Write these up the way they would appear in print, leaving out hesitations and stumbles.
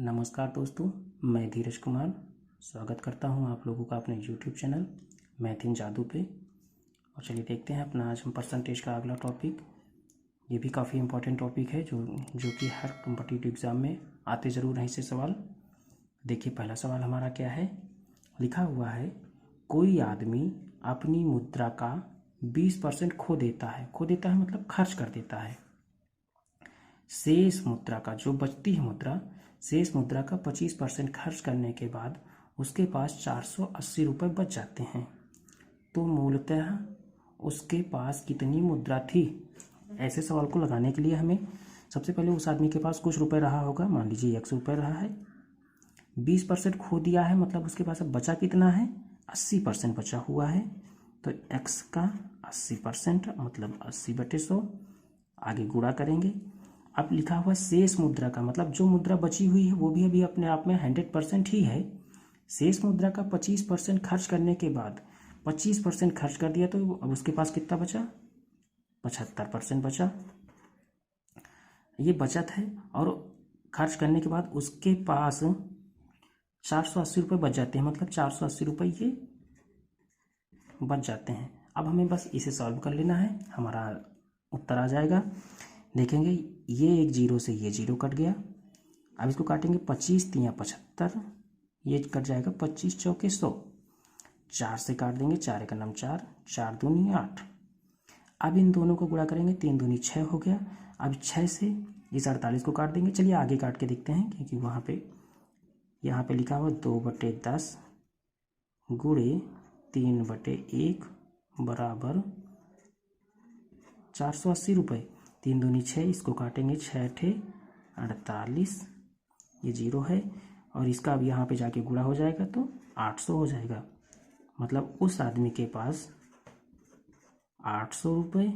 नमस्कार दोस्तों, मैं धीरज कुमार स्वागत करता हूं आप लोगों का अपने YouTube चैनल मैथ इन जादू पे। और चलिए देखते हैं अपना आज हम परसेंटेज का अगला टॉपिक। ये भी काफ़ी इम्पोर्टेंट टॉपिक है जो कि हर कॉम्पिटिटिव एग्ज़ाम में आते ज़रूर हैं इससे सवाल। देखिए पहला सवाल हमारा क्या है, लिखा हुआ है कोई आदमी अपनी मुद्रा का 20% खो देता है मतलब खर्च कर देता है। शेष मुद्रा का जो बचती है मुद्रा, शेष मुद्रा का 25% खर्च करने के बाद उसके पास 480 रुपये बच जाते हैं। तो मूलतः उसके पास कितनी मुद्रा थी? ऐसे सवाल को लगाने के लिए हमें सबसे पहले उस आदमी के पास कुछ रुपए रहा होगा, मान लीजिए 100 रुपये रहा है। 20% खो दिया है मतलब उसके पास अब बचा कितना है? 80% बचा हुआ है। तो x का 80% मतलब 80/100, आगे गुणा करेंगे। अब लिखा हुआ शेष मुद्रा का मतलब जो मुद्रा बची हुई है वो भी अभी अपने आप में 100% ही है। शेष मुद्रा का 25% खर्च करने के बाद 25% खर्च कर दिया तो अब उसके पास कितना बचा? 75% बचा। ये बचत है और खर्च करने के बाद उसके पास 480 रुपये बच जाते हैं, मतलब 480 रुपये ये बच जाते हैं। अब हमें बस इसे सॉल्व कर लेना है, हमारा उत्तर आ जाएगा। देखेंगे ये एक जीरो से ये जीरो कट गया। अब इसको काटेंगे 25 तियाँ 75, ये कट जाएगा 25 चौके 100। 4 से काट देंगे, 4 एक नम 4, 4 दूनी 8। अब इन दोनों को गुणा करेंगे, 3 दूनी 6 हो गया। अब 6 से इस 48 को काट देंगे। चलिए आगे काट के देखते हैं, क्योंकि यहाँ पे लिखा हुआ 2/10 गुणे 3/1 बराबर 480 रुपये। 3 दूनी 6, इसको काटेंगे 6 × 48, ये जीरो है और इसका अब यहाँ पे जाके गुणा हो जाएगा तो 800 हो जाएगा। मतलब उस आदमी के पास 800 रुपये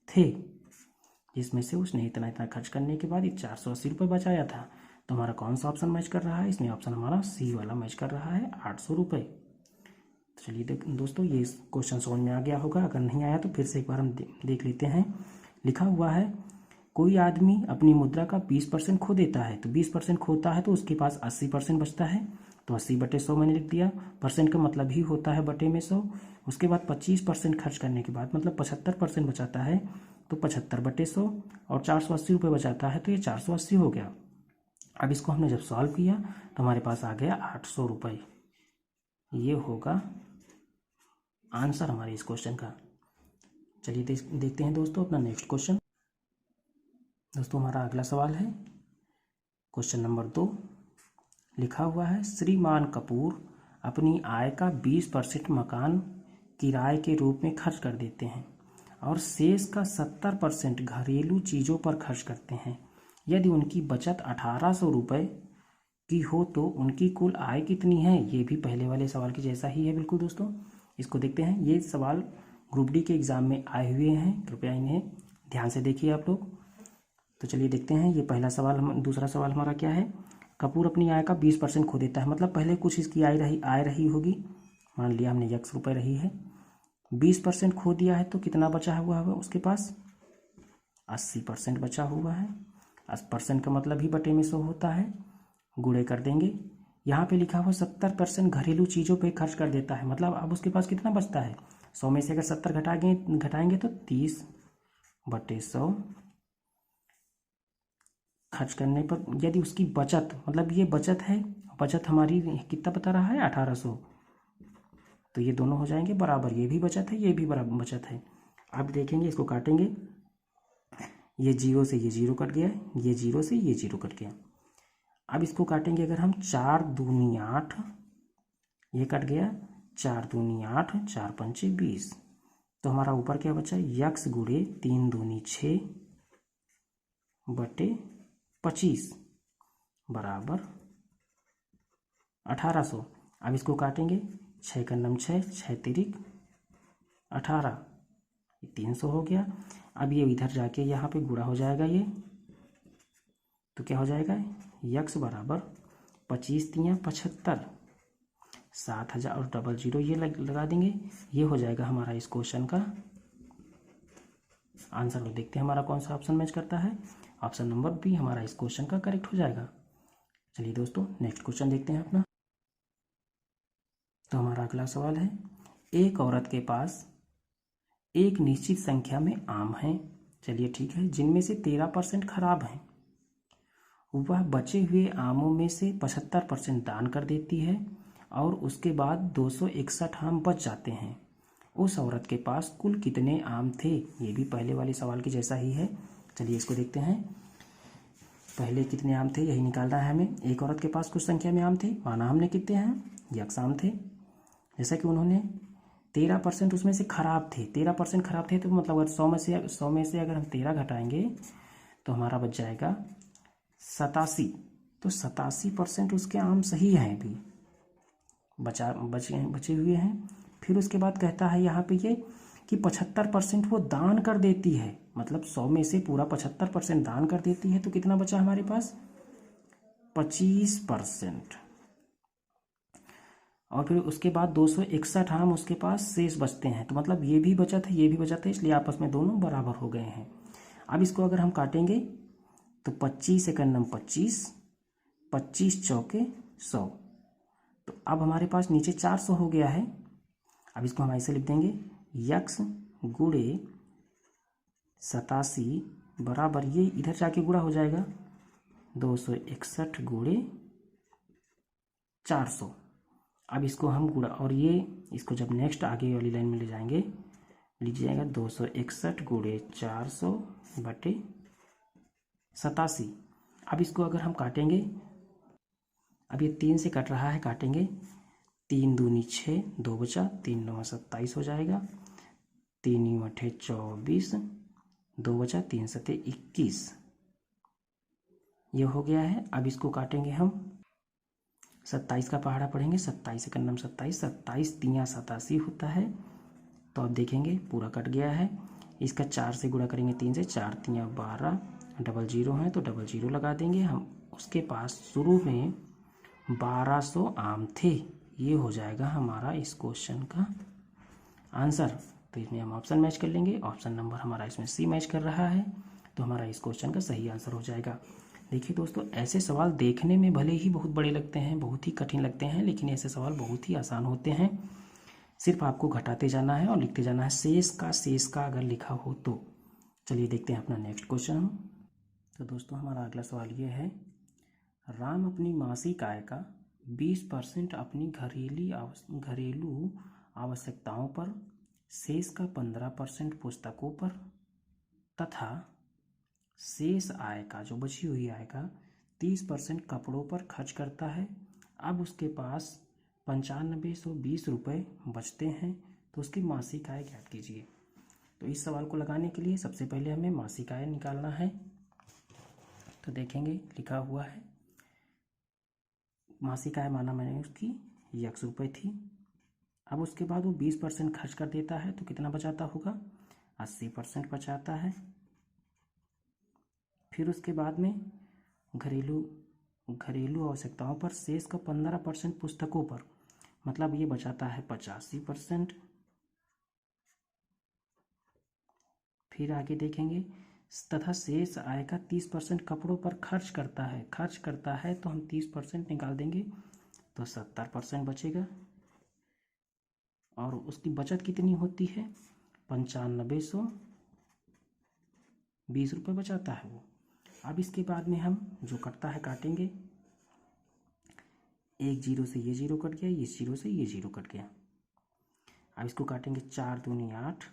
थे, जिसमें से उसने इतना खर्च करने के बाद ये 480 रुपये बचाया था। तो हमारा कौन सा ऑप्शन मैच कर रहा है? इसमें ऑप्शन हमारा सी वाला मैच कर रहा है, 800 रुपये। तो चलिए दोस्तों ये क्वेश्चन समझ में आ गया होगा, अगर नहीं आया तो फिर से एक बार हम देख लेते हैं। लिखा हुआ है कोई आदमी अपनी मुद्रा का 20% खो देता है। तो 20% खोता है तो उसके पास 80% बचता है। तो 80/100 मैंने लिख दिया। परसेंट का मतलब ही होता है बटे में 100। उसके बाद 25% खर्च करने के बाद मतलब 75% बचाता है, तो 75/100 और 480 रुपये बचाता है, तो ये 480 हो गया। अब इसको हमने जब सॉल्व किया तो हमारे पास आ गया 800 रुपये। ये होगा आंसर हमारे इस क्वेश्चन का। चलिए देखते हैं दोस्तों अपना नेक्स्ट क्वेश्चन। दोस्तों हमारा अगला सवाल है क्वेश्चन नंबर 2। लिखा हुआ है श्रीमान कपूर अपनी आय का 20% मकान किराए के रूप में खर्च कर देते हैं और शेष का 70% घरेलू चीज़ों पर खर्च करते हैं। यदि उनकी बचत 1800 रुपये की हो तो उनकी कुल आय कितनी है? ये भी पहले वाले सवाल की जैसा ही है बिल्कुल दोस्तों। इसको देखते हैं। ये सवाल ग्रुप डी के एग्ज़ाम में आए हुए हैं, कृपया इन्हें ध्यान से देखिए आप लोग। तो चलिए देखते हैं। ये पहला सवाल दूसरा सवाल हमारा क्या है? कपूर अपनी आय का 20% खो देता है, मतलब पहले कुछ इसकी आय रही होगी, मान लिया हमने 100 रुपये रही है। 20% खो दिया है तो कितना बचा हुआ है उसके पास? 80% बचा हुआ है। 80% का मतलब ही बटे में 100 होता है, गुणे कर देंगे। यहाँ पे लिखा हुआ 70% घरेलू चीज़ों पे खर्च कर देता है, मतलब अब उसके पास कितना बचता है? 100 में से अगर 70 घटाएंगे तो 30/100 खर्च करने पर यदि उसकी बचत, मतलब ये बचत है, बचत हमारी कितना बता रहा है? 1800। तो ये दोनों हो जाएंगे बराबर, ये भी बचत है ये भी बराबर बचत है। अब देखेंगे इसको काटेंगे, ये जीरो से ये जीरो कट गया, ये जीरो से ये जीरो कट गया। अब इसको काटेंगे अगर हम 4 दूनी 8, ये कट गया, 4 दूनी 8, 4 पंचे 20। तो हमारा ऊपर क्या बचा? यक्स गुणे 3 दूनी 6 बटे 25 बराबर 1800। अब इसको काटेंगे, 6 का नम 6, 6 तिरिक 18, 300 हो गया। अब ये इधर जाके यहाँ पे गुणा हो जाएगा ये, तो क्या हो जाएगा? यक्स बराबर 25 तियाँ 75, 7000 और डबल जीरो ये लगा देंगे। ये हो जाएगा हमारा इस क्वेश्चन का आंसर। तो देखते हैं हमारा कौन सा ऑप्शन मैच करता है। ऑप्शन नंबर बी हमारा इस क्वेश्चन का करेक्ट हो जाएगा। चलिए दोस्तों नेक्स्ट क्वेश्चन देखते हैं अपना। तो हमारा अगला सवाल है, एक औरत के पास एक निश्चित संख्या में आम हैं, चलिए ठीक है, जिनमें से 13% खराब हैं। वह बचे हुए आमों में से 75% दान कर देती है और उसके बाद 261 आम बच जाते हैं। उस औरत के पास कुल कितने आम थे? ये भी पहले वाले सवाल के जैसा ही है। चलिए इसको देखते हैं। पहले कितने आम थे यही निकालना है हमें। एक औरत के पास कुछ संख्या में आम थे, माना हमने कितने हैं, यक्स आम थे। जैसा कि उन्होंने 13% उसमें से खराब थे, 13% खराब थे, तो मतलब अगर 100 में से अगर हम 13 घटाएंगे तो हमारा बच जाएगा 87। तो 87% उसके आम सही हैं, भी बचे हुए हैं। फिर उसके बाद कहता है यहाँ पे ये कि 75% वो दान कर देती है, मतलब 100 में से पूरा 75% दान कर देती है, तो कितना बचा हमारे पास, 25%। और फिर उसके बाद 261 आम उसके पास शेष बचते हैं, तो मतलब ये भी बचा था, ये भी बचा था, इसलिए आपस में दोनों बराबर हो गए हैं। अब इसको अगर हम काटेंगे तो 25 एकम 25, 25 चौके 100, तो अब हमारे पास नीचे 400 हो गया है। अब इसको हम ऐसे लिख देंगे, यक्स गुणे 87 बराबर, ये इधर जाके गुणा हो जाएगा, 261 गुणे 400। अब इसको हम गुणा, और ये इसको जब नेक्स्ट आगे वाली लाइन में ले जाएंगे, लीजिएगा 261 गुणे 400 बटे 87। अब इसको अगर हम काटेंगे, अब ये 3 से कट रहा है, काटेंगे, 3 दूनी 6, 2 बचा, 3 9 27 हो जाएगा, 3 यूं 8 24, 2 बचा, 3 7 21, ये हो गया है। अब इसको काटेंगे हम, 27 का पहाड़ा पढ़ेंगे, 27 एकम 27, 27 तियाँ 87 होता है। तो अब देखेंगे पूरा कट गया है। इसका 4 से गुणा करेंगे, 3 से, 4 तियाँ 12, डबल जीरो है तो डबल जीरो लगा देंगे हम। उसके पास शुरू में 1200 आम थे, ये हो जाएगा हमारा इस क्वेश्चन का आंसर। तो इसमें हम ऑप्शन मैच कर लेंगे, ऑप्शन नंबर हमारा इसमें सी मैच कर रहा है, तो हमारा इस क्वेश्चन का सही आंसर हो जाएगा। देखिए दोस्तों, ऐसे सवाल देखने में भले ही बहुत बड़े लगते हैं, बहुत ही कठिन लगते हैं, लेकिन ऐसे सवाल बहुत ही आसान होते हैं। सिर्फ आपको घटाते जाना है और लिखते जाना है, शेष का अगर लिखा हो तो। चलिए देखते हैं अपना नेक्स्ट क्वेश्चन। तो दोस्तों हमारा अगला सवाल ये है, राम अपनी मासिक आय का 20% अपनी घरेलू आवश्यकताओं पर, शेष का 15% पुस्तकों पर तथा शेष आय का, जो बची हुई आय का 30% कपड़ों पर खर्च करता है। अब उसके पास 9520 रुपये बचते हैं, तो उसकी मासिक आय ज्ञात कीजिए। तो इस सवाल को लगाने के लिए सबसे पहले हमें मासिक आय निकालना है। तो देखेंगे लिखा हुआ है, मासिक आय माना मैंने उसकी यक्स रुपये थी। अब उसके बाद वो 20% खर्च कर देता है, तो कितना बचाता होगा, 80% बचाता है। फिर उसके बाद में घरेलू आवश्यकताओं पर शेष का 15% पुस्तकों पर, मतलब ये बचाता है 85%। फिर आगे देखेंगे, तथा शेष आय का 30% कपड़ों पर खर्च करता है, तो हम 30% निकाल देंगे तो 70% बचेगा। और उसकी बचत कितनी होती है, 9520 रुपये बचाता है वो। अब इसके बाद में हम जो कटता है काटेंगे, एक जीरो से ये जीरो कट गया, इस जीरो से ये जीरो कट गया। अब इसको काटेंगे, 4 दूनी 8,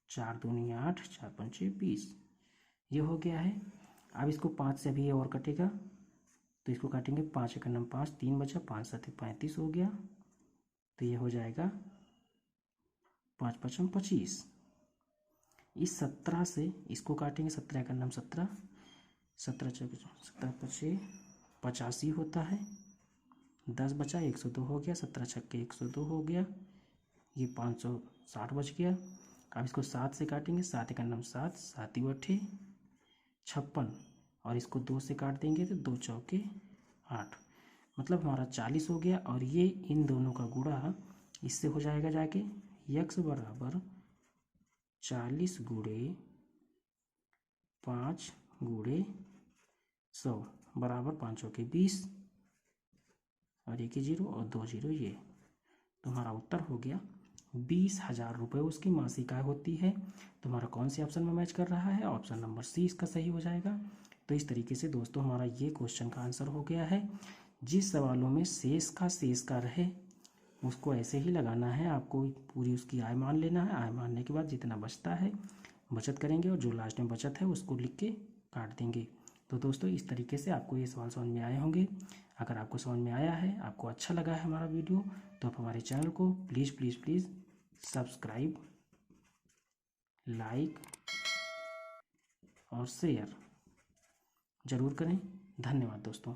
4 दूनी 8, 4 पंचे 20, ये हो गया है। अब इसको 5 से भी ये और कटेगा, तो इसको काटेंगे, 5 एकम 5, 3 बचा, 5 7 35 हो गया, तो ये हो जाएगा 5 पचम 25। इस 17 से इसको काटेंगे, 17 एकम 17, 17 पचे 85 होता है, 10 बचा, 102 हो गया, 17 छक्के 102 हो गया, ये 560 बच गया। अब इसको 7 से काटेंगे, 7 एकम 7, 7 बटे 56, और इसको 2 से काट देंगे तो 2 चौके 8, मतलब हमारा 40 हो गया। और ये इन दोनों का गुणा इससे हो जाएगा जाके, यक्स बराबर 40 गुणे 5 गुणे 100 बराबर 5 चौके 20। और एक ही जीरो और 2 जीरो ये। तुम्हारा उत्तर हो गया 20,000 रुपये उसकी मासिक आय होती है। तुम्हारा कौन से ऑप्शन में मैच कर रहा है? ऑप्शन नंबर सी इसका सही हो जाएगा। तो इस तरीके से दोस्तों हमारा ये क्वेश्चन का आंसर हो गया है। जिस सवालों में शेष का रहे उसको ऐसे ही लगाना है, आपको पूरी उसकी आय मान लेना है। आय मानने के बाद जितना बचता है बचत करेंगे और जो लास्ट में बचत है उसको लिख के काट देंगे। तो दोस्तों इस तरीके से आपको ये सवाल समझ में आए होंगे। अगर आपको समझ में आया है, आपको अच्छा लगा है हमारा वीडियो, तो आप हमारे चैनल को please please please subscribe, like और शेयर ज़रूर करें। धन्यवाद दोस्तों।